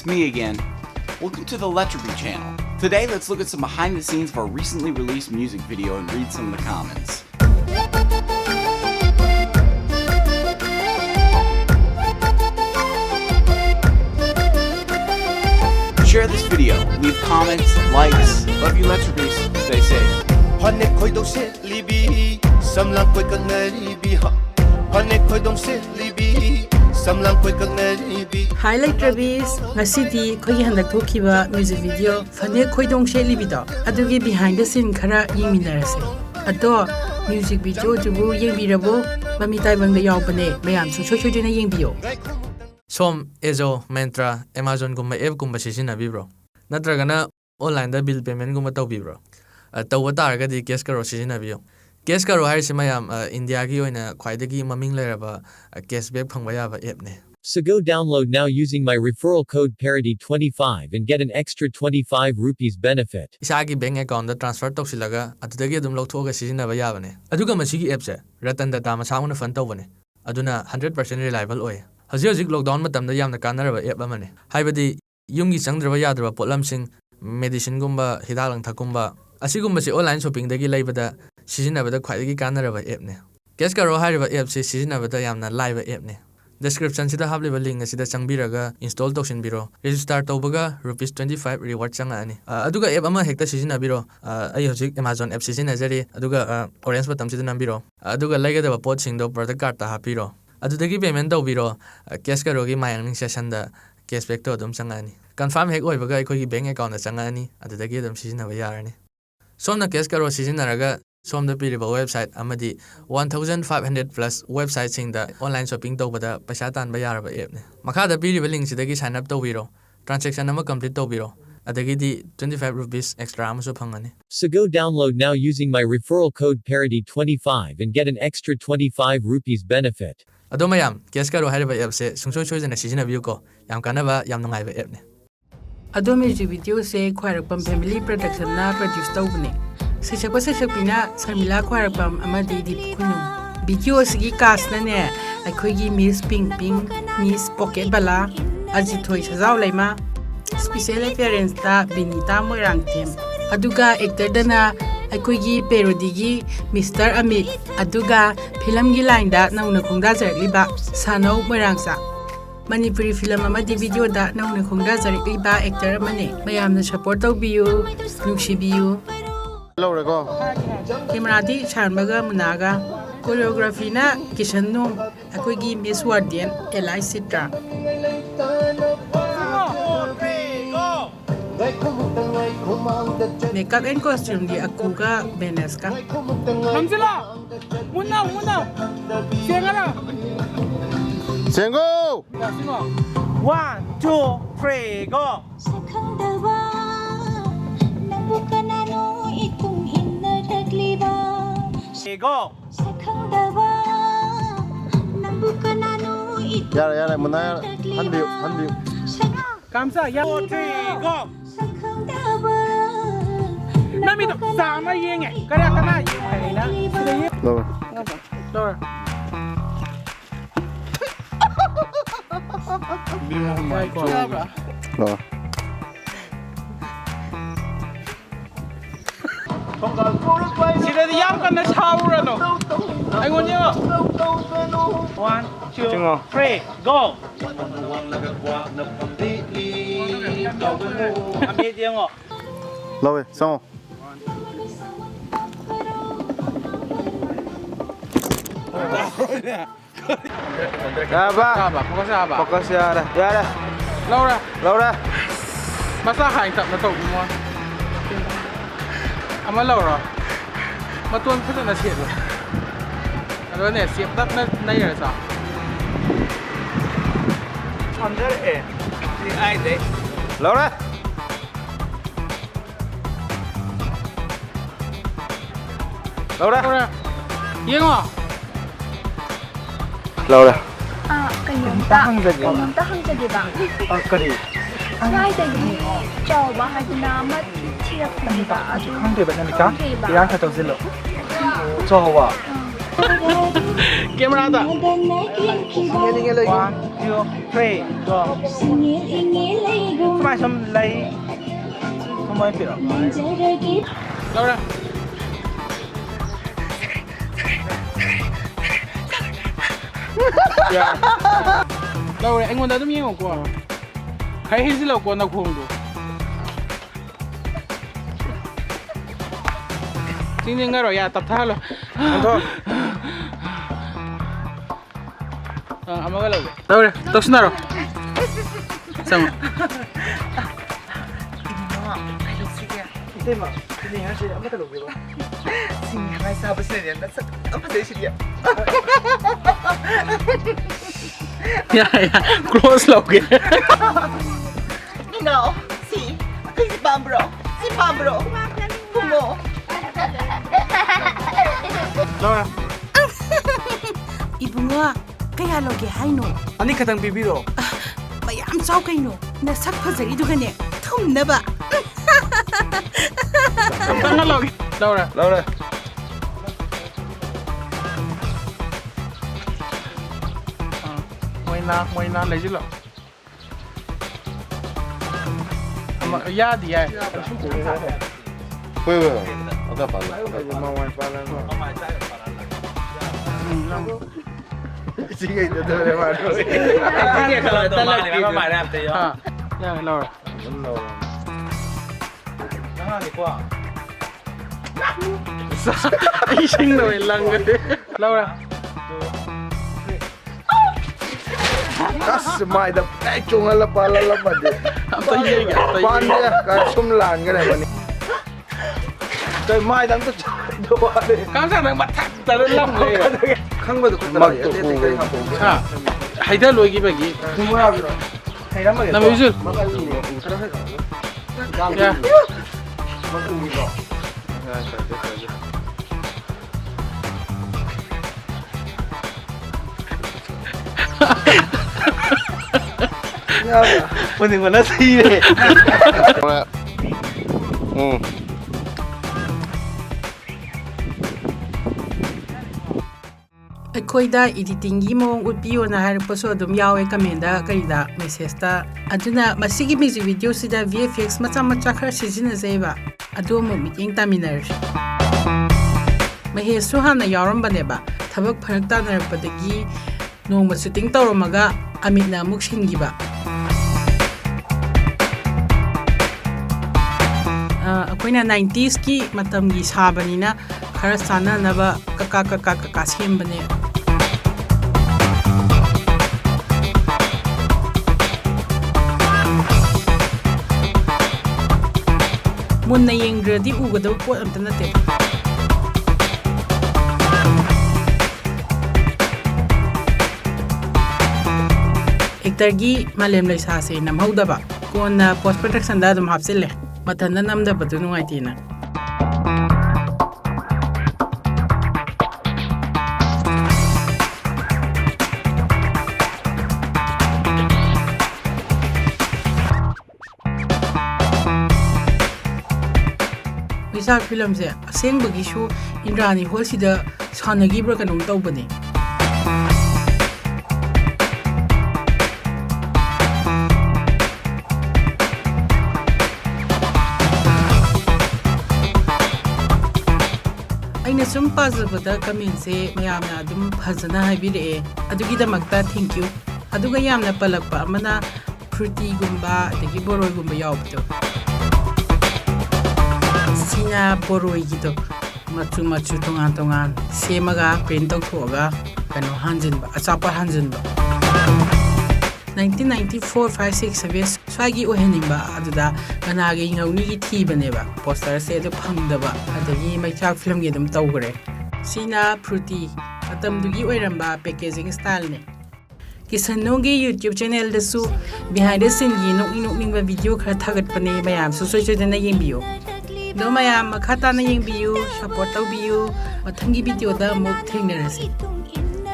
it's me again. Welcome to the Leitrabi channel. Today, let's look at some behind the scenes of our recently released music video and read some of the comments. Share this video, leave comments, likes. Love you, Leitrabis. Stay safe. Hi Leitrabis, ngasidi khoi handak thokiba music video phane khoidong shelibido adugi behind the scene khara yingminarase ado music video jubu yengbirabo mami taibang da yawbane mayam su choi na yengbiyo Som ezo mantra Amazon gumba app gumba sisinabibro natragana online da bill payment gumba tawbibro tawwa taragadi cash karo sisinabiyo cash karo harise mayam India gi oina khwaidagi maming leraba cashback phangba yaba app ne. So go download now using my referral code Parody25 and get an extra 25 rupees benefit. Isagi bank account da transfer tawsilaga adudagi adum lawthoga sisinaba yabane aduga masigi app se ratan data masanguna fund tawbane aduna 100% reliable oy hajik lockdown matamda yamna kanaraba app amane haibadi yumgi changdraba yadraba potlamsing medicine gumba hidalang thakumba asigumba se online shopping dagi laibada sisinabada khwaidagi kanaraba app ne cash karo hariba app se sisinabada yamna live app ne. Description sida habliba link asida changbiraga install tawsinbiro register tawbaga ₹25 reward changani aduga app ama hekta sisinabiro ai hojik Amazon app sisinajari aduga orange button sida nambiro aduga laigadaba pot singdo product card ta hapiro adudagi payment tawbiro cash karo gi mayang session da cashback to adum changani confirm hek oibaga ikoi bank account da changani adudagi adum sisinaba yarani somna cash karo sisinaraga Somda piriba website amadi 1500 plus website singda online shopping tawbada paisa tanba yaraba app ne makhada piriba link sidagi sign up tawbiro transaction ama complete tawbiro adagi di 25 rupees extra amasu phangani. So go download now using my referral code Parody25 and get an extra 25 rupees benefit. Ado mayam cash karo hariba app se sungsoi soijana sisinabiyu ko yam kanaba yam nungaiba app ne. ado music video se khwarakpam family production na produce tawbne Sesakpina Samila Kwarapam Amadi Kunum. Video Sigi Kasnane, Akogi Miss Pink Pink, Miss Pocket Bala, Azitoy Sazau Lema, Special Appearance da Benita Moirang Team. Aduga Actor Dana, Akogi Parodigi, Mr. Amit, Aduga, Film Gilinda, Nauna Kongda Zerliba, Sano Moirangsa. Manipuri film amadi video da Nauna Kongda Zerliba Actor Mane, Mayam the support of Biu, Nushi Biu. Kimrati Charmaga Munaga Choreography na Kishanum Akogi Miss Wardian Eli Sitra Makeup and costume di Akuga Beneska Mamsila Muna Sengo 1, 2, 3, go Go. Yara muna hanbiu. Kamsa ya 4, 3, go. Nami to sama yenge. Kana na. Lower. Lower. Lower. Sila di yam kan na shower no. Ay ngonyo. 1, 2, 3, go. Amit yang ngo. Lower. Samo. Fokus ya dah. Ya dah. Laura. Masa hai tak na to mo. Ama Laura. Matuan pun na siap. Ano ne siap tak na yara sa. Under si ai de. Laura. Yengo. Laura. Kayong tahang jadi bang. Kari. Ngay dari jauh bahas nama siap tempat. Hang de ba na ka? Yang ka to silo. 做好啊。Camera ta. Nghe lời. 1, 2, 3, go. Sao xong lấy. Không mới biết rồi. Đâu ra. Đâu rồi anh muốn đâu miếng của. Hay hết là của nó không được. Chính chính cái rồi ya tập tha rồi. Không thôi. Ama cái lâu. Đâu rồi, tập nào rồi. Xong. Thế mà cái gì hả chị đã mất được rồi. Xin hai sao bây giờ nó rất ấm đấy chị ạ. Ya ya, close lâu kìa. No, sí, si pambro, fumo. Đâu rồi. Ibunga, kaya loge haino. Ani khatang bibiro. Mayam chau kaino. Na sak phajari dugane. Thumna ba. Tanga lâu. Đâu rồi. Lâu rồi. Mày na lấy chứ lọ. Mà ya đi ai. Quên rồi. Oka pa. Mà ngoài pa lên rồi. Chị nghĩ tôi để mà rồi. Cái này tao lại đi mà mày làm gì đó. Ya lâu rồi. Lâu. Nó đi qua. Ý sinh rồi lần rồi. Lâu rồi. Kas mai da chung ala pala la made. Tao gì kìa. Pan dia ka sum lan cái này mà. Cái mai đang tức đồ đi. Cảm giác đang bắt thắt ta lên lông rồi. Không bao giờ có cái này. À, hay thế lôi cái bài gì? Không bao giờ. Hay lắm mà. Nằm dưới dưới. Ya. Mình còn nó thi đấy. ꯑꯩꯈꯣꯏꯗ ꯏꯗꯤꯇꯤꯡꯒꯤ ꯃꯑꯣꯡ ꯎꯠꯄꯤꯌꯣꯅ ꯍꯥꯏꯔꯛꯄꯁꯨ ꯑꯗꯨꯝ ꯌꯥꯎꯋꯦ command ꯀꯔꯤꯗ ꯃꯦꯁꯦꯖꯇ ꯑꯗꯨꯅ ꯃꯁꯤꯒꯤ music ꯚꯤꯗꯤꯑꯣꯁꯤꯗ VFX ꯃꯆꯥ ꯃꯆꯥ ꯈꯔ ꯁꯤꯖꯤꯟꯅꯖꯩꯕ ꯑꯗꯨ ꯑꯃꯨꯛ ꯃꯤꯠꯌꯦꯡ ꯇꯥꯃꯤꯟꯅꯔꯁꯤ ꯃꯍꯦꯁꯁꯨ ꯍꯥꯟꯅ ꯌꯥꯎꯔꯝꯕꯅꯦꯕ ꯊꯕꯛ ꯐꯔꯛ ꯇꯥꯅꯔꯛꯄꯗꯒꯤ ꯅꯣꯡꯃ ꯁꯨꯇꯤꯡ ꯇꯧꯔꯝꯃꯒ ꯑꯃꯤꯠꯅ ꯑꯃꯨꯛ ꯁꯤꯟꯈꯤꯕ ꯑꯩꯈꯣꯏꯅ 90sꯀꯤ ꯃꯇꯝꯒꯤ ꯁꯥꯕꯅꯤꯅ ꯈꯔ ꯆꯥꯟꯅꯅꯕ ꯀꯀꯥ ꯁꯦꯝꯕꯅꯦ ꯃꯨꯟꯅ ꯌꯦꯡꯗ꯭ꯔꯗꯤ ꯎꯒꯗꯕ ꯄꯣꯠ ꯑꯝꯇ ꯅꯠꯇꯦ ꯑꯦꯛꯇꯔꯒꯤ ꯃꯥꯂꯦꯝ ꯂꯩꯁꯥꯁꯦ ꯅꯝꯍꯧꯗꯕ ꯀꯣꯟꯅ ꯄꯣꯁ ꯄ꯭ꯔꯗꯛꯁꯟꯗ ꯑꯗꯨꯝ ꯍꯥꯞꯆꯤꯜꯂꯦ ꯃꯊꯟꯗ ꯅꯝꯗꯕꯗꯨ ꯅꯨꯡꯉꯥꯏꯇꯦꯅ ꯂꯩꯆꯥꯛ ꯐꯤꯂꯝꯁꯦ ꯑꯁꯦꯡꯕꯒꯤꯁꯨ ꯏꯟꯗ꯭ꯔꯥꯅꯤ ꯍꯣꯜꯁꯤꯗ ꯁꯥꯟꯅꯈꯤꯕ꯭ꯔꯥ ꯀꯩꯅꯣꯝ ꯇꯧꯕꯅꯦ ꯑꯩꯅ ꯁꯨꯝ ꯄꯥꯖꯕꯗ ꯀꯃꯦꯟꯁꯦ ꯃꯌꯥꯝꯅ ꯑꯗꯨꯝ ꯐꯖꯅ ꯍꯥꯏꯕꯤꯔꯛꯑꯦ ꯑꯗꯨꯒꯤꯗꯃꯛꯇ ꯊꯦꯡꯛ ꯌꯨ ꯑꯗꯨꯒ ꯌꯥꯝꯅ ꯄꯜꯂꯛꯄ ꯑꯃꯅ ꯐ꯭ꯔꯨꯇꯤꯒꯨꯝꯕ ꯑꯗꯒꯤ ꯕꯣꯔꯣꯏꯒꯨꯝꯕ ꯌꯥꯎꯕꯗꯣ ꯁꯤꯅ ꯕꯣꯔꯣꯏꯒꯤꯗꯣ ꯃꯆꯨ ꯇꯣꯉꯥꯟ ꯁꯦꯝꯃꯒ ꯄ꯭ꯔꯤꯟ ꯇꯧꯊꯣꯛꯑꯒ ꯀꯩꯅꯣ ꯍꯥꯟꯖꯤꯟꯕ ꯑꯆꯥꯄꯣꯠ ꯍꯥꯟꯖꯤꯟꯕ 1994, 5, 6, 7 ꯁ꯭ꯋꯥꯏꯒꯤ ꯑꯣꯏꯍꯟꯅꯤꯡꯕ ꯑꯗꯨꯗ ꯀꯅꯥꯒꯤ ꯉꯧꯅꯤꯒꯤ ꯊꯤꯕꯅꯦꯕ ꯄꯣꯁꯇꯔꯁꯦ ꯑꯗꯨ ꯐꯪꯗꯕ ꯑꯗꯒꯤ ꯃꯩꯆꯥꯛ ꯐꯤꯂꯝꯒꯤ ꯑꯗꯨꯝ ꯇꯧꯈ꯭ꯔꯦ ꯁꯤꯅ ꯐ꯭ꯔꯨꯇꯤ ꯃꯇꯝꯗꯨꯒꯤ ꯑꯣꯏꯔꯝꯕ ꯄꯦꯀꯦꯖꯤꯡ ꯁ꯭ꯇꯥꯏꯜꯅꯦ ꯀꯤꯁꯟꯅꯨꯒꯤ ꯌꯨꯇ꯭ꯌꯨꯕ ꯆꯦꯅꯦꯜꯗꯁꯨ ꯕꯤꯍꯥꯏꯟꯗ ꯁꯤꯟꯒꯤ ꯅꯣꯛꯅꯤꯡꯕ ꯚꯤꯗꯤꯑꯣ ꯈꯔ ꯊꯥꯒꯠꯄꯅꯦ ꯃꯌꯥꯝꯁꯨ ꯁꯣꯏꯗꯅ ꯌꯦꯡꯕꯤꯌꯨ ꯑꯗꯣ ꯃꯌꯥꯝ ꯃꯈꯥ ꯇꯥꯅ ꯌꯦꯡꯕꯤꯌꯨ ꯁꯄꯣꯔꯠ ꯇꯧꯕꯤꯌꯨ ꯃꯊꯪꯒꯤ ꯚꯤꯗꯤꯑꯣꯗ ꯑꯃꯨꯛ ꯊꯦꯡꯅꯔꯁꯤ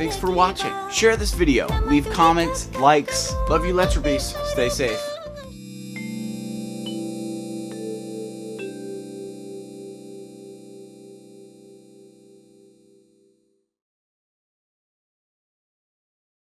Thanks for watching. Share this video, leave comments, likes. Love you, Leitrabi. Stay safe.